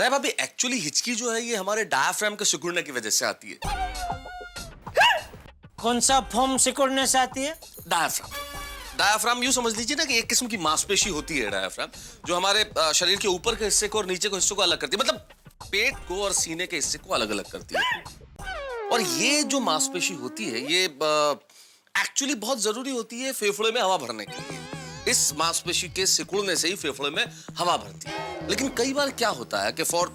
नहीं भाभी, एक्चुअली हिचकी जो है ये हमारे डायाफ्राम के सिकुड़ने की वजह से आती है। कौन सा फॉर्म सिकुड़ने से आती है? डायाफ्राम। डायाफ्राम यूं समझ लीजिए ना कि एक किस्म की मांसपेशी होती है डायाफ्राम, जो हमारे शरीर के ऊपर के हिस्से को और नीचे के हिस्से को अलग करती है, मतलब पेट को और सीने के हिस्से को अलग अलग करती है। और ये जो मांसपेशी होती है ये एक्चुअली बहुत जरूरी होती है फेफड़े में हवा भरने के लिए। इस मांसपेशी के सिकुड़ने से ही फेफड़े में हवा भरती है। लेकिन कई बार क्या होता है कि फॉर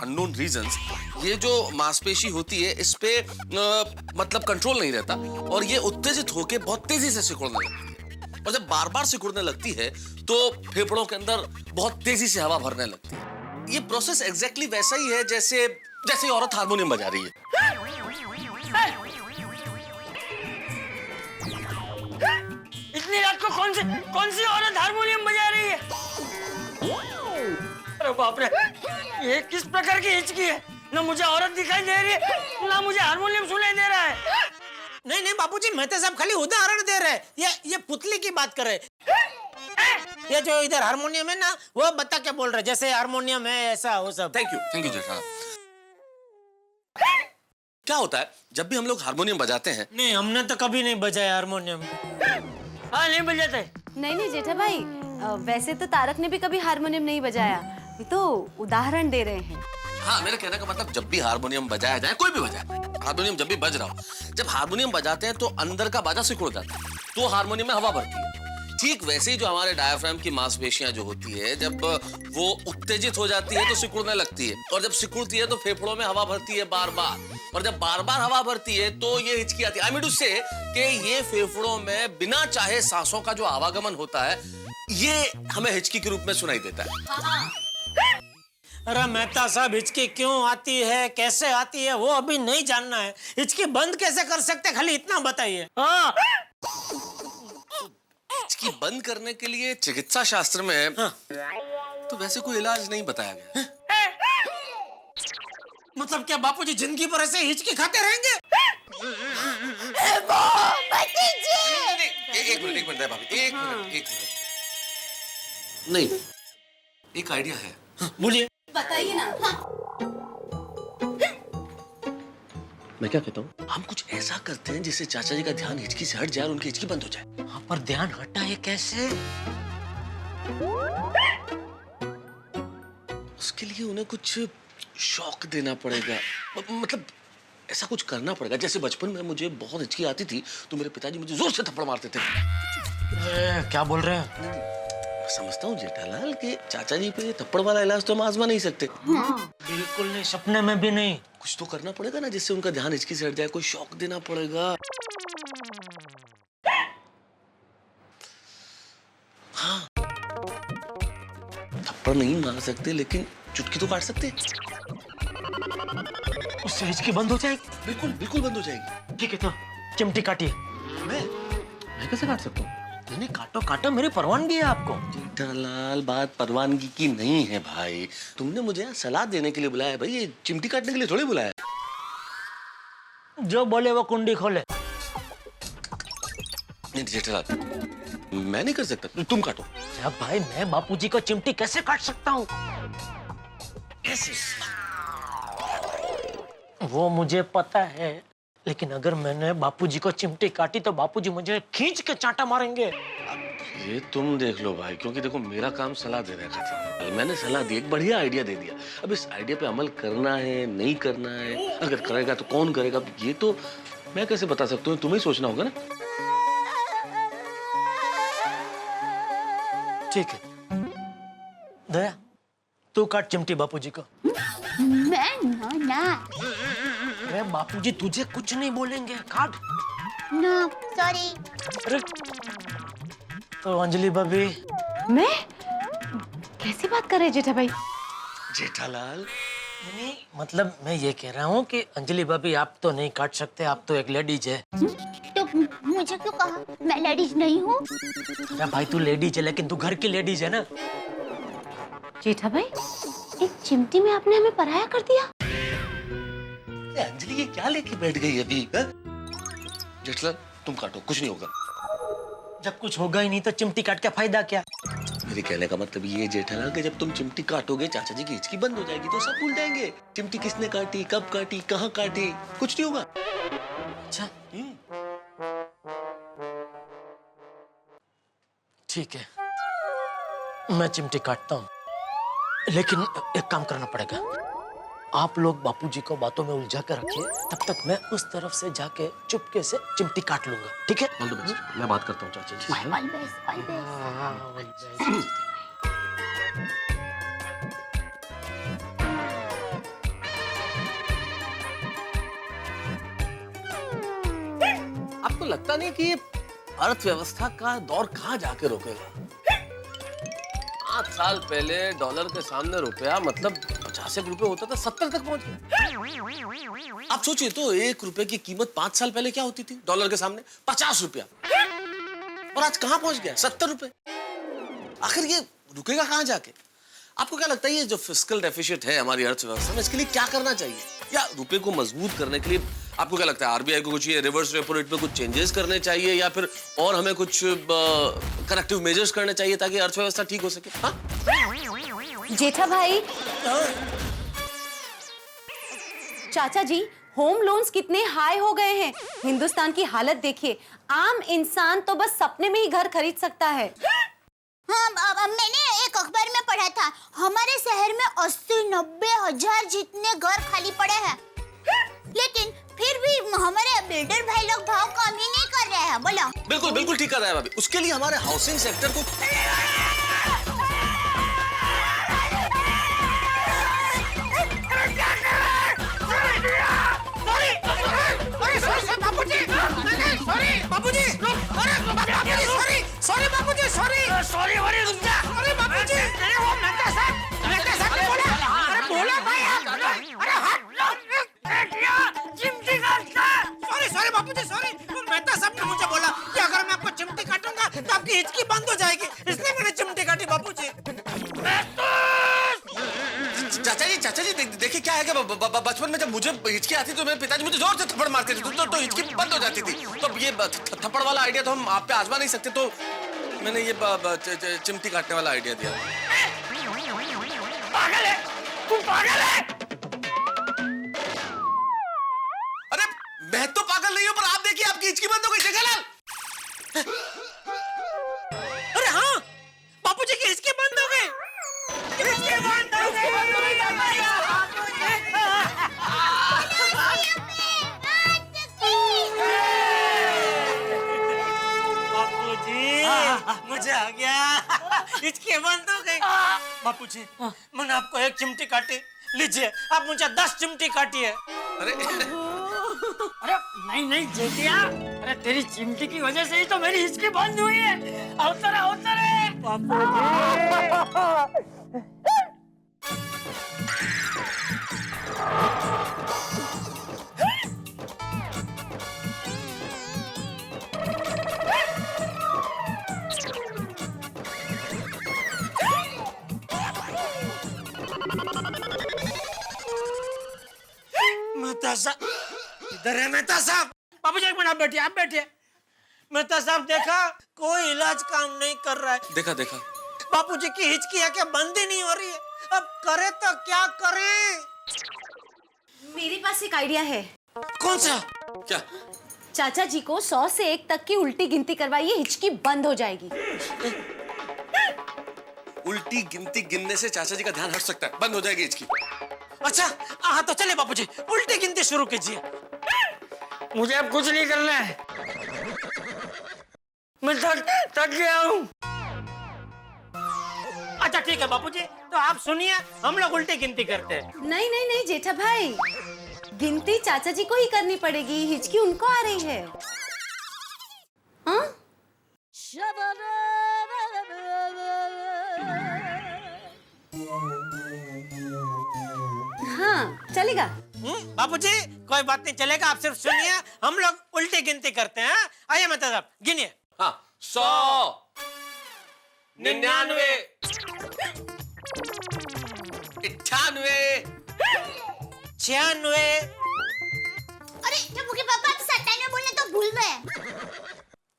अननोन रीजंस ये जो मांसपेशी होती है इस पे मतलब कंट्रोल नहीं रहता और ये उत्तेजित होकर बहुत तेजी से सिकुड़ने लगती है। और जब बार बार सिकुड़ने लगती है तो फेफड़ों के अंदर बहुत तेजी से हवा भरने लगती है। ये प्रोसेस एग्जैक्टली वैसा ही है जैसे जैसे औरत हारमोनियम बजा रही है। इतनी रात को कौन सी औरत हारमोनियम बजा रही है? अरे बाप रे, ये किस प्रकार की हिचकी है? ना मुझे औरत दिखाई दे रही है ना मुझे हारमोनियम सुनाई दे रहा है। नहीं बापूजी, मेहता साहब खाली उदाहरण दे रहे हैं। ये पुतली की बात कर रहे हैं। ये जो इधर हारमोनियम है ना वो बता के बोल रहे हैं, जैसे हारमोनियम है ऐसा वो सब। थैंक यू जेठा। क्या होता है जब भी हम लोग हारमोनियम बजाते हैं? नहीं, हमने तो कभी नहीं बजाया हारमोनियम। हाँ, नहीं बजाते। नहीं जेठा भाई, वैसे तो तारक ने भी कभी हारमोनियम नहीं बजाया, ये तो उदाहरण दे रहे हैं। हाँ, मेरे कहने का मतलब जब भी हारमोनियम बजाया जाए, कोई भी बजाए, हारमोनियम जब भी बज रहा हो, जब हारमोनियम बजाते हैं तो अंदर का बाजा सिकुड़ जाता है, तो हारमोनियम में हवा भरती है। ठीक वैसे ही जो हमारे डायाफ्राम की मांसपेशियां जो होती है जब वो उत्तेजित हो जाती है तो सिकुड़ने लगती है, और जब सिकुड़ती है तो फेफड़ों में हवा भरती है बार बार, और जब बार बार हवा भरती है तो ये हिचकी आती है। आई मीन टू से कि ये फेफड़ों में बिना चाहे सांसों का जो आवागमन होता है ये हमें हिचकी के रूप में सुनाई देता है। अरे मेहता साहब, हिचकी क्यों आती है, कैसे आती है, वो अभी नहीं जानना है। हिचकी बंद कैसे कर सकते, खाली इतना बताइए। हाँ। हिचकी बंद करने के लिए चिकित्सा शास्त्र में तो वैसे कोई इलाज नहीं बताया गया। मतलब क्या बापूजी जिंदगी भर ऐसे हिचकी खाते रहेंगे? एक मिनट भाभी, एक मिनट। नहीं, एक आइडिया है। बोलिए। बताइए ना। मैं क्या कहता हूँ, हम कुछ ऐसा करते हैं जिससे चाचा जी का ध्यान हिचकी से हट जाए और उनकी हिचकी बंद हो जाए। हाँ, पर ध्यान हटा है कैसे? उसके लिए उन्हें कुछ शौक देना पड़ेगा, मतलब ऐसा कुछ करना पड़ेगा। जैसे बचपन में मुझे बहुत हिचकी आती थी तो मेरे पिताजी मुझे जोर से थप्पड़ मारते थे। क्या बोल रहे हैं? मैं समझता हूँ जेठालाल कि चाचा जी पे थप्पड़ वाला इलाज तो हम आजमा नहीं सकते। बिल्कुल नहीं, सपने में भी नहीं। कुछ तो करना पड़ेगा ना जिससे उनका ध्यान हिचकी से हट जाए, कोई शौक देना पड़ेगा। हाँ, थप्पड़ नहीं मार सकते लेकिन चुटकी तो काट सकते। उससे हिचकी बंद हो जाएगी? बिल्कुल बंद हो जाएगी। ठीक है, तो चिमटी काटिए। मैं कैसे काट सकता हूँ? नहीं, काटो, मेरी परवानगी है आपको। जेठालाल, बात परवानगी की नहीं है भाई। तुमने मुझे यहाँ सलाह देने के लिए बुलाया है भाई, ये चिमटी काटने के लिए थोड़ी बुलाया है। जो बोले वो कुंडी खोले। नहीं जेठालाल, मैं नहीं कर सकता, तुम काटो। अब भाई, मैं बापूजी को चिमटी कैसे काट सकता हूँ? कैसे? वो मुझे पता है, लेकिन अगर मैंने बापूजी को चिमटी काटी तो बापूजी मुझे खींच के चांटा मारेंगे। ये तुम देख लो भाई, क्योंकि देखो मेरा काम सलाह देने का था। मैंने सलाह दी, एक बढ़िया आइडिया दे दिया। अब इस आइडिया पे अमल करना है नहीं करना है, अगर करेगा तो कौन करेगा, ये तो मैं कैसे बता सकता हूँ, तुम्हें सोचना होगा ना। ठीक है, दया तू काट चिमटी बापूजी को। मैं ना। अरे बापूजी तुझे कुछ नहीं बोलेंगे, काट। No sorry. अरे तो अंजलि भाभी। मैं कैसी बात कर रहे जेठा भाई? जेठालाल, नहीं, मतलब मैं ये कह रहा हूँ कि अंजलि भाभी आप तो नहीं काट सकते, आप तो एक लेडीज है। तो मुझे क्यों कहा? मैं लेडीज नहीं हूँ। अरे भाई, तू लेडीज है लेकिन तू घर की लेडीज है ना। जेठा भाई, एक चिमटी में आपने हमें पराया कर दिया। अंजलि ये क्या लेके बैठ गई अभी? जेठालाल तुम काटो, कुछ नहीं होगा। जब कुछ होगा ही नहीं तो चिमटी काट के फायदा क्या? मेरे कहने का मतलब ये जेठालाल कि जब तुम चिमटी काटोगे चाचा जी की हिचकी बंद हो जाएगी तो सब भूल जाएंगे चिमटी किसने काटी, कब काटी, कहाँ काटी, कुछ नहीं होगा। अच्छा ठीक है, मैं चिमटी काटता हूँ, लेकिन एक काम करना पड़ेगा। आप लोग बापूजी को बातों में उलझा कर रखिए, तब तक मैं उस तरफ से जाके चुपके से चिमटी काट लूंगा, ठीक है? मैं बात करता हूँ चाचा जी। All best all best. आपको लगता नहीं कि ये अर्थव्यवस्था का दौर कहाँ जाके रोकेगा? 5 साल पहले डॉलर के सामने रुपया मतलब 50 रुपए होता था, 70 तक पहुंच गया। आप सोचिए तो 1 रुपए की कीमत 5 साल पहले क्या होती थी डॉलर के सामने? 50 रुपया। और आज कहाँ पहुंच गया? 70 रुपए। आखिर ये रुकेगा कहाँ जाके? आपको क्या लगता है ये जो फिस्कल डेफिसिट है हमारी अर्थव्यवस्था में, इसके लिए क्या करना चाहिए? या रुपए को मजबूत करने के लिए आपको क्या लगता है आरबीआई को कुछ ये रिवर्स रेपो रेट में कुछ चेंजेस करने चाहिए या फिर और हमें कुछ करेक्टिव मेजर्स करने चाहिए ताकि अर्थव्यवस्था ठीक हो सके? हाँ? जेठा भाई, चाचा जी, होम लोन्स कितने हाई हो गए हैं। हिंदुस्तान की हालत देखिए, आम इंसान तो बस सपने में ही घर खरीद सकता है। हाँ, मैंने एक अखबार में पढ़ा था, हमारे शहर में 80-90 हजार जितने घर खाली पड़े हैं, लेकिन फिर भी हमारे बिल्डर भाई लोग भाव कम ही नहीं कर रहे हैं। बोलो। बिल्कुल बिल्कुल ठीक कर रहा है भाभी। उसके लिए हमारे हाउसिंग सेक्टर को मेहता साहब ने मुझे बोला कि अगर मैं आपको चिमटी काटूंगा तो आपकी हिचकी बंद हो जाएगी, इसलिए मैंने चिमटी काटी बापूजी। चाचा जी देखिए क्या है कि बचपन में जब मुझे हिचकी आती तो मेरे पिताजी मुझे जोर से थप्पड़ मारते थे तो हिचकी बंद हो जाती थी। तो ये थप्पड़ वाला आइडिया तो हम आप पे आजमा नहीं सकते, तो मैंने ये चिमटी काटने वाला आइडिया दिया। पागल है, तू पागल है। अरे मैं तो पागल नहीं हूं, पर आप देखिए आपकी हिचकी बंद हो गई जेठालाल। अरे हाँ, बापूजी की हिचकी बंद हो गई। मुझे आ गया, हिचकी बंद हो गई। बापूजी, मैंने आपको 1 चिमटी काटी, लीजिए आप मुझे 10 चिमटी काटिए। अरे अरे नहीं जेठिया, अरे तेरी चिमटी की वजह से ही तो मेरी हिचकी बंद हुई है। अवतर मेहता साहब, इधर है मेहता साहब। बाबूजी एक मिनट, आप बैठिए। मेहता साहब, देखा कोई इलाज काम नहीं कर रहा है। देखा बापूजी की हिचकी है क्या बंद ही नहीं हो रही है, अब करे तो क्या करें? मेरे पास एक आइडिया है। कौन सा? क्या? चाचा जी को 100 से 1 तक की उल्टी गिनती करवाइए, हिचकी बंद हो जाएगी। उल्टी गिनती गिनने से चाचा जी का ध्यान हट सकता है, बंद हो जाएगी हिचकी। अच्छा हाँ, तो चले बापूजी, उल्टी गिनती शुरू कीजिए। मुझे अब कुछ नहीं करना है, मैं थक गया हूँ। अच्छा ठीक है बापूजी, तो आप सुनिए, हम लोग उल्टी गिनती करते हैं। नहीं जेठा भाई, गिनती चाचा जी को ही करनी पड़ेगी, हिचकी उनको आ रही है। हाँ? हाँ, चलेगा। बापूजी कोई बात नहीं, चलेगा, आप सिर्फ सुनिए, हम लोग उल्टी गिनती करते हैं। आइए मेहता साहब, गिनिए। हाँ, 100, 99, 98, 96। अरे जब मुझे पापा 97 बोलने तो भूल गए।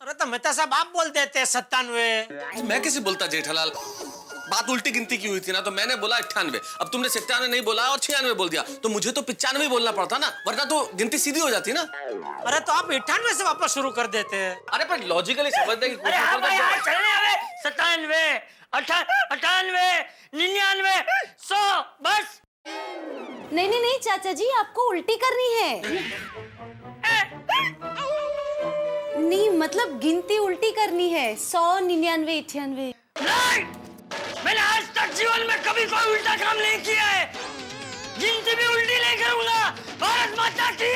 अरे तो मेहता साहब आप बोल देते हैं 97। मैं कैसे बोलता जेठालाल? बात उल्टी गिनती की हुई थी ना, तो मैंने बोला 98। अब तुमने 97 नहीं बोला और 96 बोल दिया, तो मुझे तो 95 बोलना पड़ता ना, वरना तो गिनती सीधी हो जाती ना। अरे तो आप 98 से वापस शुरू कर देते हैं। अरे पर लॉजिकली समझने की अरे हाँ भाई, हाँ, कोशिश चलने आवे 97, 98, 99, 100, बस। नहीं नहीं नहीं चाचा जी, आपको उल्टी करनी है। नहीं मतलब गिनती उल्टी करनी है। 100, 99, 98। नहीं, मैंने आज तक जीवन में कभी कोई उल्टा काम नहीं किया है। गिनती भी उल्टी नहीं करूंगा। भारत माता की